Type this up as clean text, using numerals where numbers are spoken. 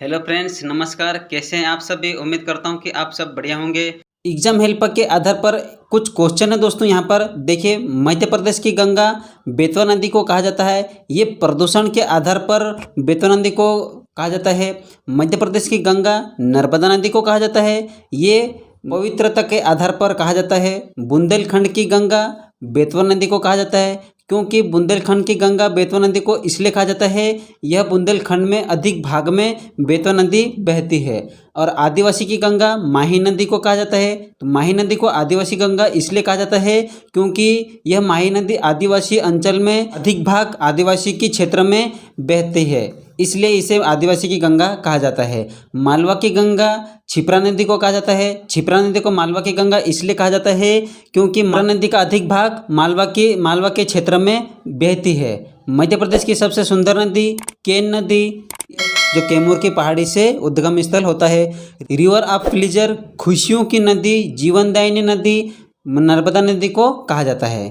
Hello friends, नमस्कार। कैसे हैं आप सभी? उम्मीद करता हूं कि आप सब बढ़िया होंगे। एग्जाम हेल्प के आधार पर कुछ क्वेश्चन है दोस्तों। यहाँ पर देखिए, मध्य प्रदेश की गंगा बेतवा नदी को कहा जाता है। ये प्रदूषण के आधार पर बेतवा नदी को कहा जाता है। मध्य प्रदेश की गंगा नर्मदा नदी को कहा जाता है। ये पवित्रता के आधार पर कहा जाता है। बुंदेलखंड की गंगा बेतवा नदी को कहा जाता है, क्योंकि बुंदेलखंड की गंगा बेतवा नदी को इसलिए कहा जाता है, यह बुंदेलखंड में अधिक भाग में बेतवा नदी बहती है। और आदिवासी की गंगा माही नदी को कहा जाता है। तो माही नदी को आदिवासी गंगा इसलिए कहा जाता है क्योंकि यह माही नदी आदिवासी अंचल में अधिक भाग आदिवासी की क्षेत्र में बहती है, इसलिए इसे आदिवासी की गंगा कहा जाता है। मालवा की गंगा क्षिप्रा नदी को कहा जाता है। क्षिप्रा नदी को मालवा की गंगा इसलिए कहा जाता है क्योंकि मालवा नदी का अधिक भाग मालवा के क्षेत्र में बहती है। मध्य प्रदेश की सबसे सुंदर नदी केन नदी, जो कैमूर की पहाड़ी से उद्गम स्थल होता है। रिवर ऑफ प्लीजर खुशियों की नदी, जीवनदायिनी नदी नर्मदा नदी को कहा जाता है।